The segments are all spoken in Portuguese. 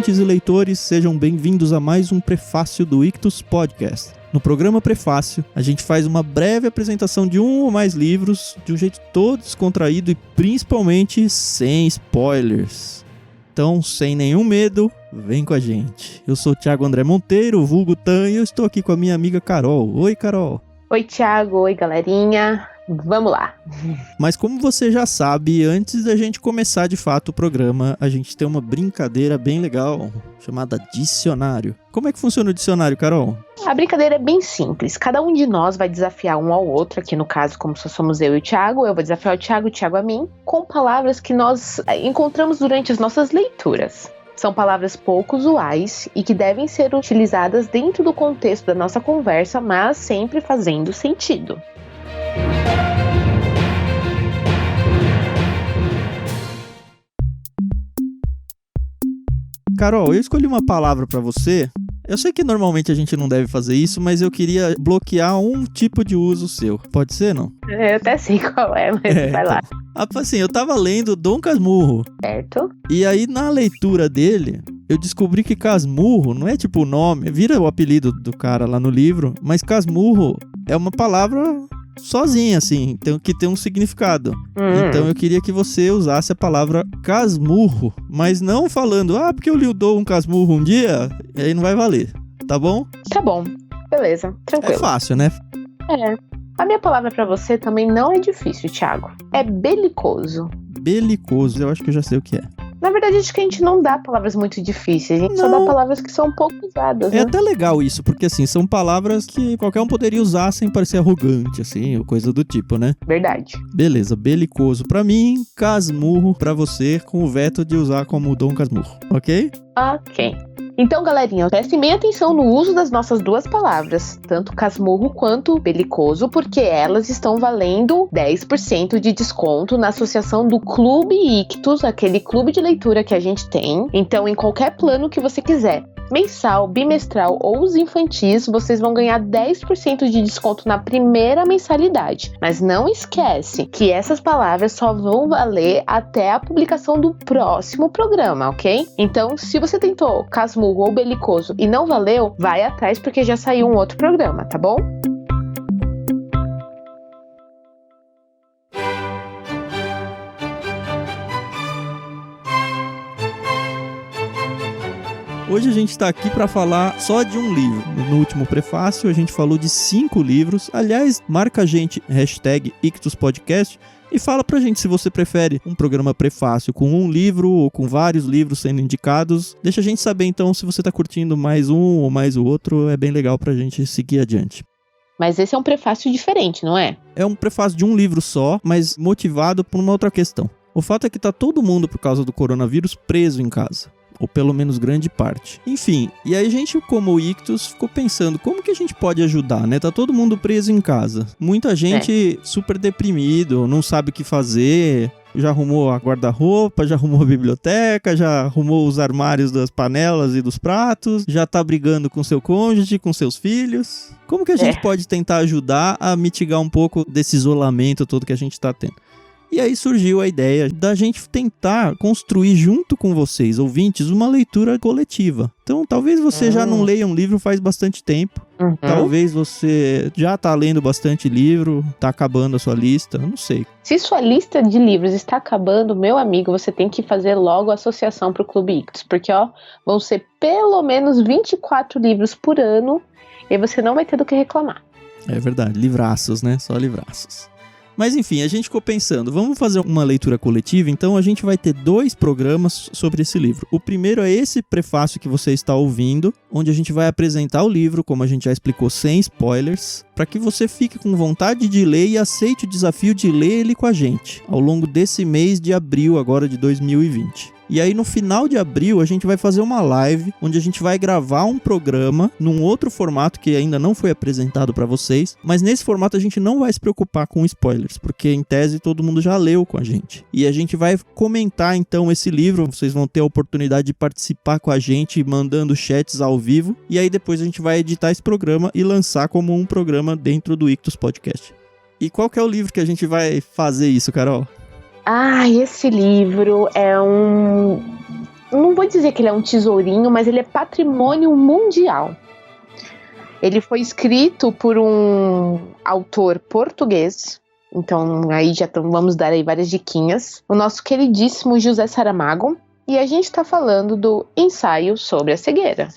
ouvintes e leitores, sejam bem-vindos a mais um prefácio do Ictus Podcast. No programa Prefácio, a gente faz uma breve apresentação de um ou mais livros, de um jeito todo descontraído e principalmente sem spoilers. Então, sem nenhum medo, vem com a gente. Eu sou o Thiago André Monteiro, vulgo Tan, e eu estou aqui com a minha amiga Carol. Oi, Carol. Oi, Thiago. Oi, galerinha. Vamos lá. Mas como você já sabe, antes da gente começar de fato o programa, a gente tem uma brincadeira bem legal, chamada dicionário. Como é que funciona o dicionário, Carol? A brincadeira é bem simples. Cada um de nós vai desafiar um ao outro, aqui no caso, como só somos eu e o Thiago, eu vou desafiar o Thiago a mim, com palavras que nós encontramos durante as nossas leituras. São palavras pouco usuais e que devem ser utilizadas dentro do contexto da nossa conversa, mas sempre fazendo sentido. Carol, eu escolhi uma palavra pra você. Eu sei que normalmente a gente não deve fazer isso, mas eu queria bloquear um tipo de uso seu. Pode ser, não? Eu até sei qual é, mas vai lá. Assim, eu tava lendo Dom Casmurro. Certo. E aí, na leitura dele, eu descobri que Casmurro não é tipo o nome, vira o apelido do cara lá no livro, mas Casmurro é uma palavra sozinha, assim, que tem um significado. Então eu queria que você usasse a palavra casmurro, mas não falando, porque eu lhe dou um casmurro um dia, aí não vai valer, tá bom? Tá bom, beleza, tranquilo. É fácil, né? É. A minha palavra pra você também não é difícil, Thiago. É belicoso. Belicoso, eu acho que eu já sei o que é. Na verdade, acho que a gente não dá palavras muito difíceis, a gente só dá palavras que são um pouco usadas, né? É até legal isso, porque assim, são palavras que qualquer um poderia usar sem parecer arrogante, assim, ou coisa do tipo, né? Verdade. Beleza, belicoso pra mim, casmurro pra você, com o veto de usar como Dom Casmurro, ok? Ok. Então, galerinha, prestem bem atenção no uso das nossas duas palavras, tanto casmurro quanto belicoso, porque elas estão valendo 10% de desconto na associação do Clube Ictus, aquele clube de leitura que a gente tem. Então, em qualquer plano que você quiser, mensal, bimestral ou os infantis, vocês vão ganhar 10% de desconto na primeira mensalidade. Mas não esquece que essas palavras só vão valer até a publicação do próximo programa, ok? Então, se você tentou casmurro ou belicoso e não valeu, vai atrás porque já saiu um outro programa, tá bom? Hoje a gente está aqui para falar só de um livro. No último prefácio a gente falou de 5 livros. Aliás, marca a gente, #IctusPodcast, e fala pra gente se você prefere um programa prefácio com um livro ou com vários livros sendo indicados. Deixa a gente saber então se você tá curtindo mais um ou mais o outro. É bem legal pra gente seguir adiante. Mas esse é um prefácio diferente, não é? É um prefácio de um livro só, mas motivado por uma outra questão. O fato é que tá todo mundo, por causa do coronavírus, preso em casa. Ou pelo menos grande parte. Enfim, e aí a gente, como o Ictus, ficou pensando como que a gente pode ajudar, né? Tá todo mundo preso em casa. Muita gente super deprimido, não sabe o que fazer, já arrumou a guarda-roupa, já arrumou a biblioteca, já arrumou os armários das panelas e dos pratos, já tá brigando com seu cônjuge, com seus filhos. Como que a gente pode tentar ajudar a mitigar um pouco desse isolamento todo que a gente tá tendo? E aí surgiu a ideia da gente tentar construir junto com vocês, ouvintes, uma leitura coletiva. Então, talvez você já não leia um livro faz bastante tempo. Talvez você já tá lendo bastante livro, tá acabando a sua lista, não sei. Se sua lista de livros está acabando, meu amigo, você tem que fazer logo a associação pro Clube Ictus, porque vão ser pelo menos 24 livros por ano e você não vai ter do que reclamar. É verdade, livraços, né? Só livraços. Mas enfim, a gente ficou pensando, vamos fazer uma leitura coletiva, então a gente vai ter 2 programas sobre esse livro. O primeiro é esse prefácio que você está ouvindo, onde a gente vai apresentar o livro, como a gente já explicou, sem spoilers, para que você fique com vontade de ler e aceite o desafio de ler ele com a gente, ao longo desse mês de abril agora de 2020. E aí no final de abril a gente vai fazer uma live onde a gente vai gravar um programa num outro formato que ainda não foi apresentado para vocês, mas nesse formato a gente não vai se preocupar com spoilers, porque em tese todo mundo já leu com a gente. E a gente vai comentar então esse livro, vocês vão ter a oportunidade de participar com a gente mandando chats ao vivo, e aí depois a gente vai editar esse programa e lançar como um programa dentro do Ictus Podcast. E qual que é o livro que a gente vai fazer isso, Carol? Esse livro é um não vou dizer que ele é um tesourinho, mas ele é patrimônio mundial. Ele foi escrito por um autor português, então aí vamos dar aí várias diquinhas. O nosso queridíssimo José Saramago, e a gente tá falando do Ensaio sobre a Cegueira.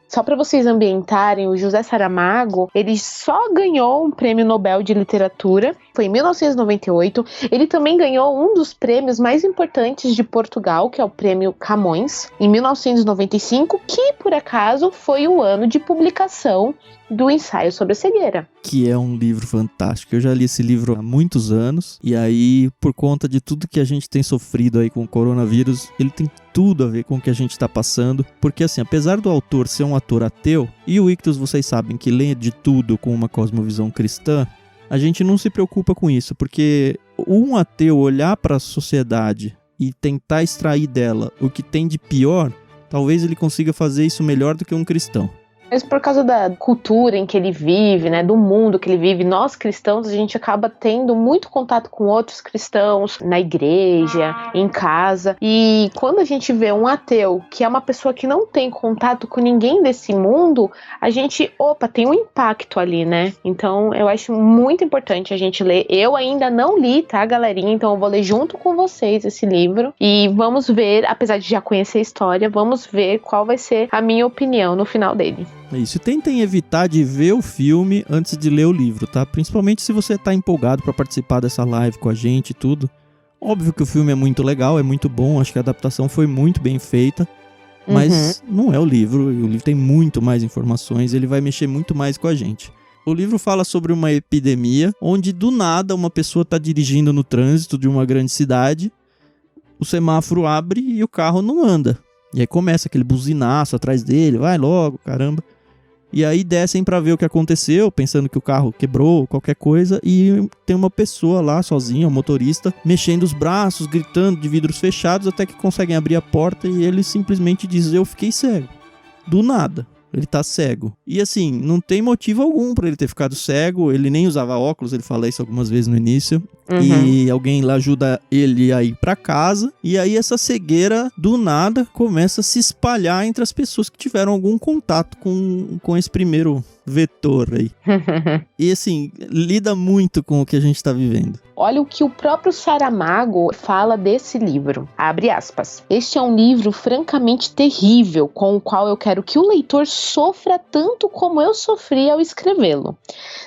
Só para vocês ambientarem, o José Saramago, ele só ganhou um prêmio Nobel de Literatura, foi em 1998. Ele também ganhou um dos prêmios mais importantes de Portugal, que é o Prêmio Camões, em 1995, que por acaso foi o ano de publicação do Ensaio sobre a Cegueira. Que é um livro fantástico. Eu já li esse livro há muitos anos, e aí, por conta de tudo que a gente tem sofrido aí com o coronavírus, ele tem tudo a ver com o que a gente está passando, porque assim, apesar do autor ser um ator ateu, e o Ictus, vocês sabem que lê de tudo com uma cosmovisão cristã, a gente não se preocupa com isso, porque um ateu olhar para a sociedade e tentar extrair dela o que tem de pior, talvez ele consiga fazer isso melhor do que um cristão. Mas por causa da cultura em que ele vive, né, do mundo que ele vive, nós cristãos, a gente acaba tendo muito contato com outros cristãos, na igreja, em casa. E quando a gente vê um ateu, que é uma pessoa que não tem contato com ninguém desse mundo, a gente, tem um impacto ali, né? Então eu acho muito importante a gente ler. Eu ainda não li, tá, galerinha? Então eu vou ler junto com vocês esse livro. E vamos ver, apesar de já conhecer a história, vamos ver qual vai ser a minha opinião no final dele. É isso, tentem evitar de ver o filme antes de ler o livro, tá? Principalmente se você tá empolgado para participar dessa live com a gente e tudo. Óbvio que o filme é muito legal, é muito bom, acho que a adaptação foi muito bem feita, mas não é o livro, e o livro tem muito mais informações, ele vai mexer muito mais com a gente. O livro fala sobre uma epidemia, onde do nada uma pessoa tá dirigindo no trânsito de uma grande cidade, o semáforo abre e o carro não anda. E aí começa aquele buzinaço atrás dele, vai logo, caramba. E aí descem pra ver o que aconteceu, pensando que o carro quebrou, qualquer coisa, e tem uma pessoa lá, sozinha, um motorista, mexendo os braços, gritando de vidros fechados, até que conseguem abrir a porta e ele simplesmente diz, eu fiquei cego. Do nada. Ele tá cego. E assim, não tem motivo algum pra ele ter ficado cego. Ele nem usava óculos, ele fala isso algumas vezes no início. E alguém lá ajuda ele a ir pra casa. E aí essa cegueira, do nada, começa a se espalhar entre as pessoas que tiveram algum contato com esse primeiro vetor aí. E assim, lida muito com o que a gente tá vivendo. Olha o que o próprio Saramago fala desse livro. Abre aspas. Este é um livro francamente terrível, com o qual eu quero que o leitor sofra tanto como eu sofri ao escrevê-lo.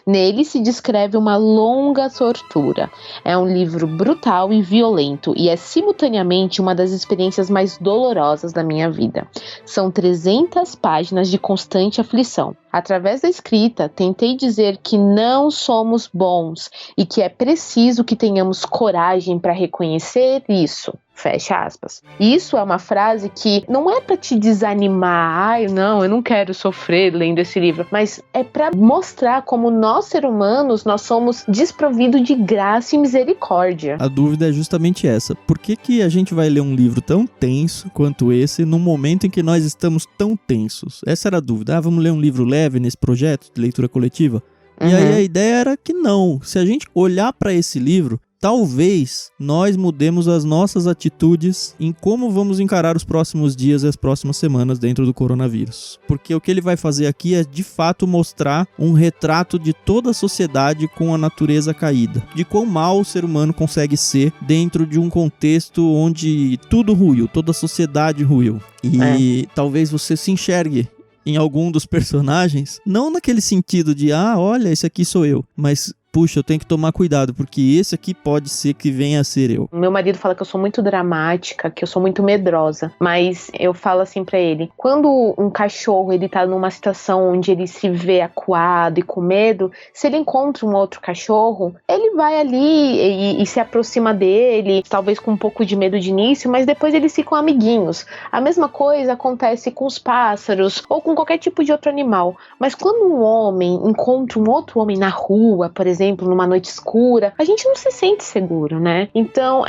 Nele se descreve uma longa tortura. É um livro brutal e violento e é simultaneamente uma das experiências mais dolorosas da minha vida. São 300 páginas de constante aflição. Através da escrita, tentei dizer que não somos bons e que é preciso que tenhamos coragem para reconhecer isso. Fecha aspas. Isso é uma frase que não é para te desanimar, eu não quero sofrer lendo esse livro, mas é para mostrar como nós, seres humanos, nós somos desprovidos de graça e misericórdia. A dúvida é justamente essa. Por que a gente vai ler um livro tão tenso quanto esse num momento em que nós estamos tão tensos? Essa era a dúvida. Vamos ler um livro leve nesse projeto de leitura coletiva? E aí a ideia era que não. Se a gente olhar para esse livro, talvez nós mudemos as nossas atitudes em como vamos encarar os próximos dias e as próximas semanas dentro do coronavírus. Porque o que ele vai fazer aqui é, de fato, mostrar um retrato de toda a sociedade com a natureza caída. De quão mal o ser humano consegue ser dentro de um contexto onde tudo ruiu, toda a sociedade ruiu. E talvez você se enxergue em algum dos personagens, não naquele sentido de, olha, esse aqui sou eu, mas puxa, eu tenho que tomar cuidado, porque esse aqui pode ser que venha a ser eu. Meu marido fala que eu sou muito dramática, que eu sou muito medrosa, mas eu falo assim pra ele, quando um cachorro, ele tá numa situação onde ele se vê acuado e com medo, se ele encontra um outro cachorro, ele vai ali e se aproxima dele, talvez com um pouco de medo de início, mas depois eles ficam amiguinhos. A mesma coisa acontece com os pássaros, ou com qualquer tipo de outro animal, mas quando um homem encontra um outro homem na rua, por exemplo, numa noite escura, a gente não se sente seguro, né? Então,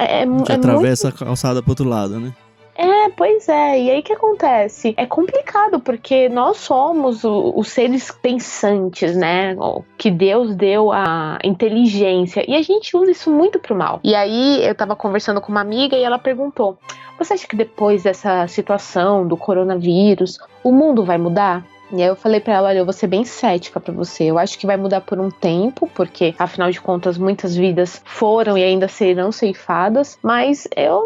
atravessa a calçada pro outro lado, né? Pois é. E aí o que acontece? É complicado, porque nós somos os seres pensantes, né? Que Deus deu a inteligência. E a gente usa isso muito pro mal. E aí eu tava conversando com uma amiga e ela perguntou: você acha que depois dessa situação do coronavírus, o mundo vai mudar? E aí eu falei pra ela, olha, eu vou ser bem cética pra você. Eu acho que vai mudar por um tempo, porque, afinal de contas, muitas vidas foram e ainda serão ceifadas. Mas eu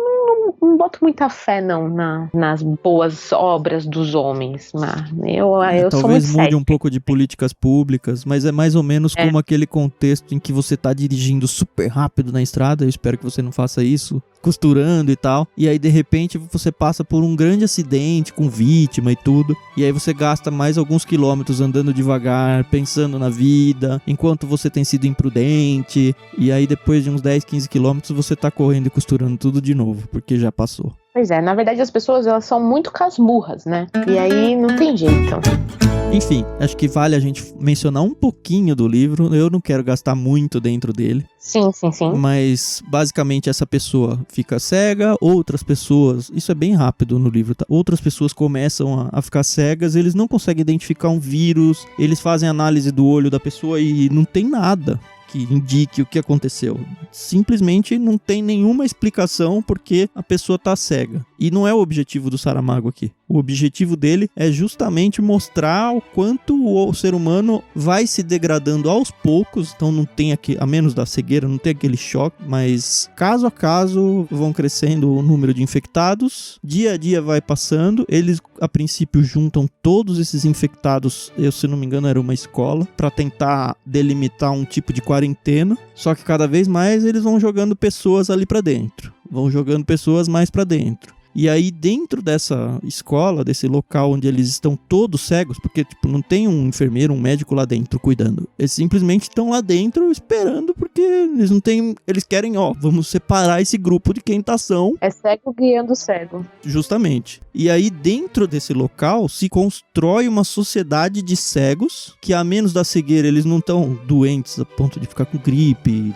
não boto muita fé, não, nas boas obras dos homens. Mas eu sou muito talvez mude cética. um pouco de políticas públicas, mas é mais ou menos como aquele contexto em que você tá dirigindo super rápido na estrada, eu espero que você não faça isso, costurando e tal, e aí de repente você passa por um grande acidente com vítima e tudo, e aí você gasta mais alguns quilômetros andando devagar, pensando na vida, enquanto você tem sido imprudente, e aí depois de uns 10, 15 quilômetros você tá correndo e costurando tudo de novo, porque já passou. Pois é, na verdade as pessoas, elas são muito casmurras, né? E aí não tem jeito. Enfim, acho que vale a gente mencionar um pouquinho do livro. Eu não quero gastar muito dentro dele. Sim. Mas, basicamente, essa pessoa fica cega, outras pessoas... Isso é bem rápido no livro, tá? Outras pessoas começam a ficar cegas, eles não conseguem identificar um vírus, eles fazem análise do olho da pessoa e não tem nada que indique o que aconteceu. Simplesmente não tem nenhuma explicação porque a pessoa tá cega. E não é o objetivo do Saramago aqui. O objetivo dele é justamente mostrar o quanto o ser humano vai se degradando aos poucos. Então não tem aqui, a menos da cegueira, não tem aquele choque, mas caso a caso vão crescendo o número de infectados. Dia a dia vai passando. Eles, a princípio, juntam todos esses infectados, se não me engano era uma escola, para tentar delimitar um tipo de quarentena. Só que cada vez mais eles vão jogando pessoas ali para dentro. Vão jogando pessoas mais para dentro. E aí dentro dessa escola, desse local onde eles estão todos cegos, porque tipo, não tem um enfermeiro, um médico lá dentro cuidando. Eles simplesmente estão lá dentro esperando porque eles não têm... Eles querem, vamos separar esse grupo de quem tá são. É cego guiando cego. Justamente. E aí dentro desse local se constrói uma sociedade de cegos que, a menos da cegueira, eles não estão doentes a ponto de ficar com gripe,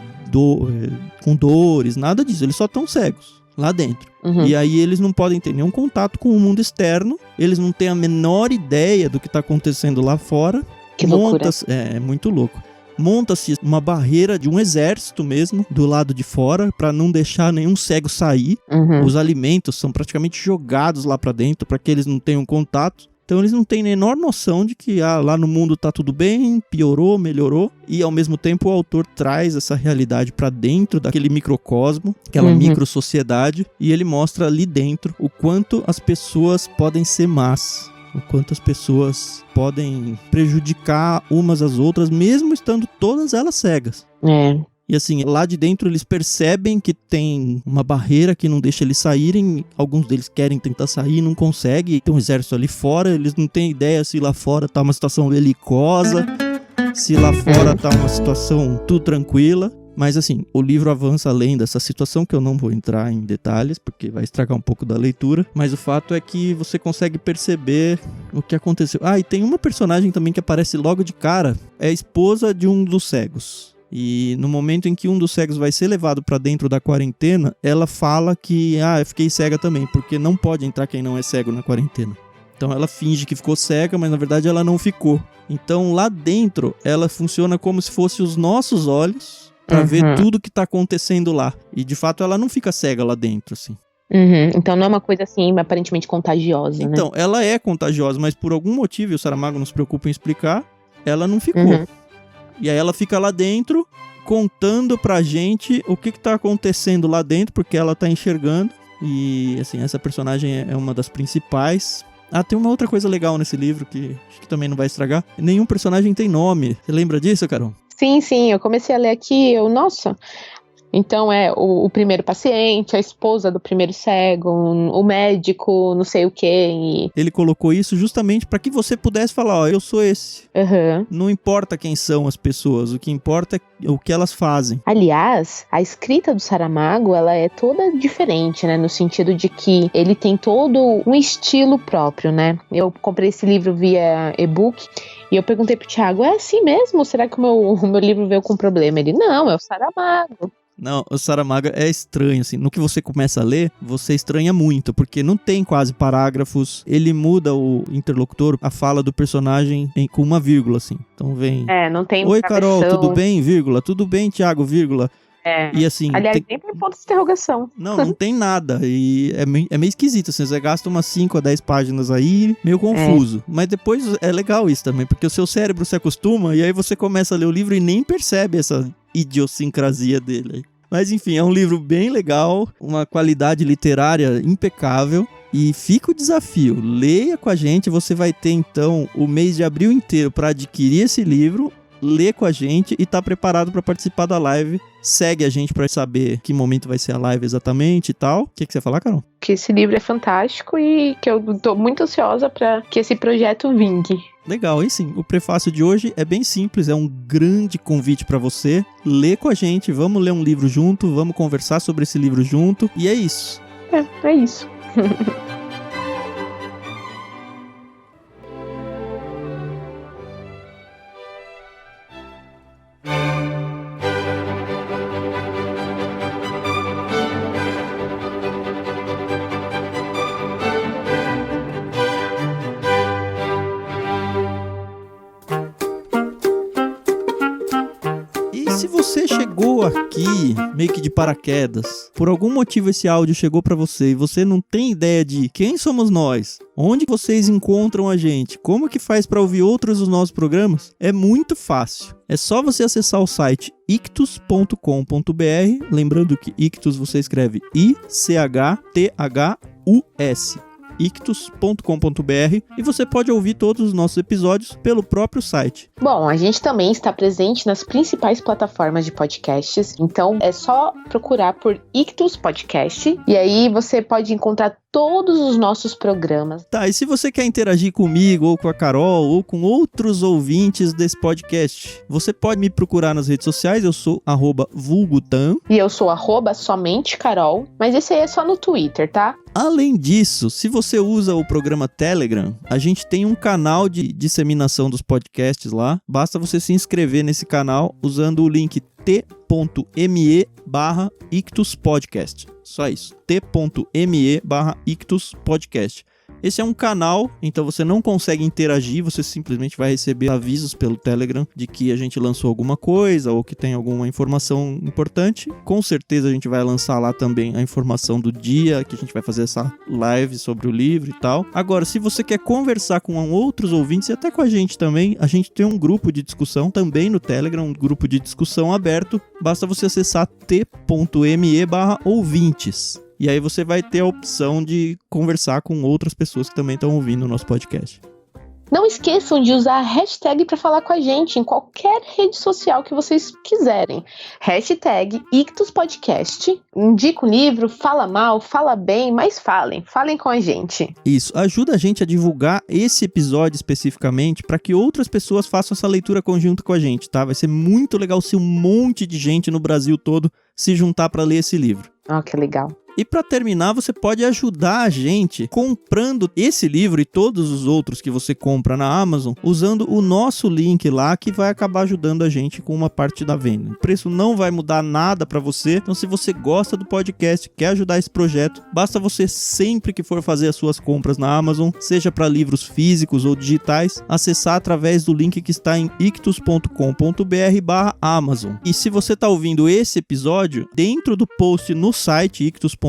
com dores, nada disso. Eles só estão cegos lá dentro. E aí eles não podem ter nenhum contato com o mundo externo, eles não têm a menor ideia do que está acontecendo lá fora. Que loucura. É muito louco. Monta-se uma barreira de um exército mesmo, do lado de fora, para não deixar nenhum cego sair. Os alimentos são praticamente jogados lá para dentro, para que eles não tenham contato. Então eles não têm a menor noção de que lá no mundo tá tudo bem, piorou, melhorou. E ao mesmo tempo o autor traz essa realidade pra dentro daquele microcosmo, aquela microsociedade. E ele mostra ali dentro o quanto as pessoas podem ser más. O quanto as pessoas podem prejudicar umas às outras, mesmo estando todas elas cegas. E assim, lá de dentro eles percebem que tem uma barreira que não deixa eles saírem. Alguns deles querem tentar sair, não conseguem. Tem um exército ali fora, eles não têm ideia se lá fora tá uma situação belicosa, se lá fora tá uma situação tudo tranquila. Mas assim, o livro avança além dessa situação, que eu não vou entrar em detalhes, porque vai estragar um pouco da leitura. Mas o fato é que você consegue perceber o que aconteceu. E tem uma personagem também que aparece logo de cara. É a esposa de um dos cegos. E no momento em que um dos cegos vai ser levado pra dentro da quarentena, ela fala que, eu fiquei cega também, porque não pode entrar quem não é cego na quarentena. Então ela finge que ficou cega, mas na verdade ela não ficou. Então lá dentro, ela funciona como se fosse os nossos olhos pra ver tudo que tá acontecendo lá. E de fato ela não fica cega lá dentro, assim. Então não é uma coisa assim, aparentemente contagiosa, né? Então, ela é contagiosa, mas por algum motivo, e o Saramago não se preocupa em explicar, ela não ficou. E aí ela fica lá dentro, contando pra gente o que tá acontecendo lá dentro, porque ela tá enxergando. E, assim, essa personagem é uma das principais. Tem uma outra coisa legal nesse livro, que acho que também não vai estragar. Nenhum personagem tem nome. Você lembra disso, Carol? Sim, eu comecei a ler aqui, nossa... Então é o primeiro paciente, a esposa do primeiro cego, o médico, não sei o quê. Ele colocou isso justamente para que você pudesse falar, eu sou esse. Não importa quem são as pessoas, o que importa é o que elas fazem. Aliás, a escrita do Saramago, ela é toda diferente, né? No sentido de que ele tem todo um estilo próprio, né? Eu comprei esse livro via e-book e eu perguntei pro Thiago, é assim mesmo? Será que o meu livro veio com problema? Ele, não, é o Saramago. Não, o Saramago é estranho, assim. No que você começa a ler, você estranha muito, porque não tem quase parágrafos. Ele muda o interlocutor, a fala do personagem com uma vírgula, assim. Então vem... não tem Oi, Carol, tudo bem? Vírgula. Tudo bem, Thiago? Vírgula. E assim... Aliás, nem tem ponto de interrogação. Não tem nada. E é meio esquisito, assim. Você gasta umas 5 a 10 páginas aí, meio confuso. Mas depois é legal isso também, porque o seu cérebro se acostuma e aí você começa a ler o livro e nem percebe essa idiosincrasia dele. Mas enfim, é um livro bem legal, uma qualidade literária impecável. E fica o desafio, leia com a gente, você vai ter então o mês de abril inteiro para adquirir esse livro, ler com a gente e tá preparado para participar da live. Segue a gente para saber que momento vai ser a live exatamente e tal. O que você ia falar, Carol? Que esse livro é fantástico e que eu tô muito ansiosa para que esse projeto vingue. Legal, e sim, o prefácio de hoje é bem simples, é um grande convite para você. Lê com a gente, vamos ler um livro junto, vamos conversar sobre esse livro junto, e é isso. É isso. Se você chegou aqui meio que de paraquedas, por algum motivo esse áudio chegou pra você e você não tem ideia de quem somos nós, onde vocês encontram a gente, como que faz pra ouvir outros dos nossos programas, é muito fácil. É só você acessar o site ictus.com.br, lembrando que Ictus você escreve I-C-H-T-H-U-S. ictus.com.br e você pode ouvir todos os nossos episódios pelo próprio site. Bom, a gente também está presente nas principais plataformas de podcasts, então é só procurar por Ictus Podcast e aí você pode encontrar todos os nossos programas. Tá, e se você quer interagir comigo, ou com a Carol, ou com outros ouvintes desse podcast, você pode me procurar nas redes sociais, eu sou @vulgutan. E eu sou @somente Carol, mas esse aí é só no Twitter, tá? Além disso, se você usa o programa Telegram, a gente tem um canal de disseminação dos podcasts lá. Basta você se inscrever nesse canal usando o link t.me/ictuspodcast. Só isso, t.me/ictuspodcast. Esse é um canal, então você não consegue interagir, você simplesmente vai receber avisos pelo Telegram de que a gente lançou alguma coisa ou que tem alguma informação importante. Com certeza a gente vai lançar lá também a informação do dia, que a gente vai fazer essa live sobre o livro e tal. Agora, se você quer conversar com outros ouvintes e até com a gente também, a gente tem um grupo de discussão também no Telegram, um grupo de discussão aberto. Basta você acessar t.me/ouvintes. E aí você vai ter a opção de conversar com outras pessoas que também estão ouvindo o nosso podcast. Não esqueçam de usar a hashtag para falar com a gente em qualquer rede social que vocês quiserem. Hashtag #IctusPodcast. Indica o livro, fala mal, fala bem, mas falem com a gente. Isso, ajuda a gente a divulgar esse episódio especificamente para que outras pessoas façam essa leitura conjunta com a gente, tá? Vai ser muito legal se um monte de gente no Brasil todo se juntar para ler esse livro. Que legal. E para terminar, você pode ajudar a gente comprando esse livro e todos os outros que você compra na Amazon, usando o nosso link lá, que vai acabar ajudando a gente com uma parte da venda. O preço não vai mudar nada para você, então se você gosta do podcast, quer ajudar esse projeto, basta você sempre que for fazer as suas compras na Amazon, seja para livros físicos ou digitais, acessar através do link que está em ictus.com.br/Amazon. E se você está ouvindo esse episódio, dentro do post no site ictus.com.br,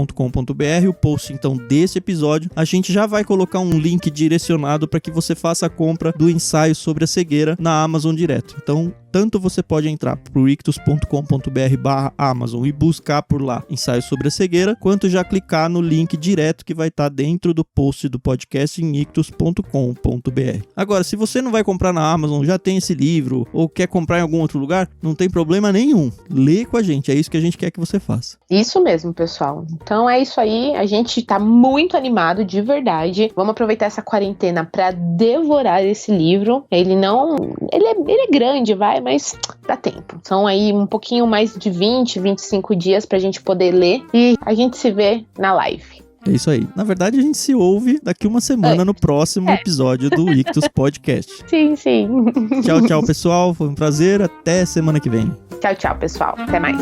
o post então desse episódio, a gente já vai colocar um link direcionado para que você faça a compra do ensaio sobre a cegueira na Amazon direto. Então, tanto você pode entrar pro ictus.com.br/Amazon e buscar por lá ensaio sobre a cegueira, quanto já clicar no link direto que vai estar dentro do post do podcast em ictus.com.br. Agora, se você não vai comprar na Amazon, já tem esse livro, ou quer comprar em algum outro lugar, não tem problema nenhum. Lê com a gente, é isso que a gente quer que você faça. Isso mesmo, pessoal. Então é isso aí, a gente tá muito animado, de verdade. Vamos aproveitar essa quarentena para devorar esse livro. Ele é grande, mas dá tempo. São aí um pouquinho mais de 20, 25 dias pra gente poder ler e a gente se vê na live. É isso aí. Na verdade, a gente se ouve daqui uma semana no próximo episódio do Ictus Podcast. Sim. Tchau, pessoal. Foi um prazer. Até semana que vem. Tchau, pessoal. Até mais.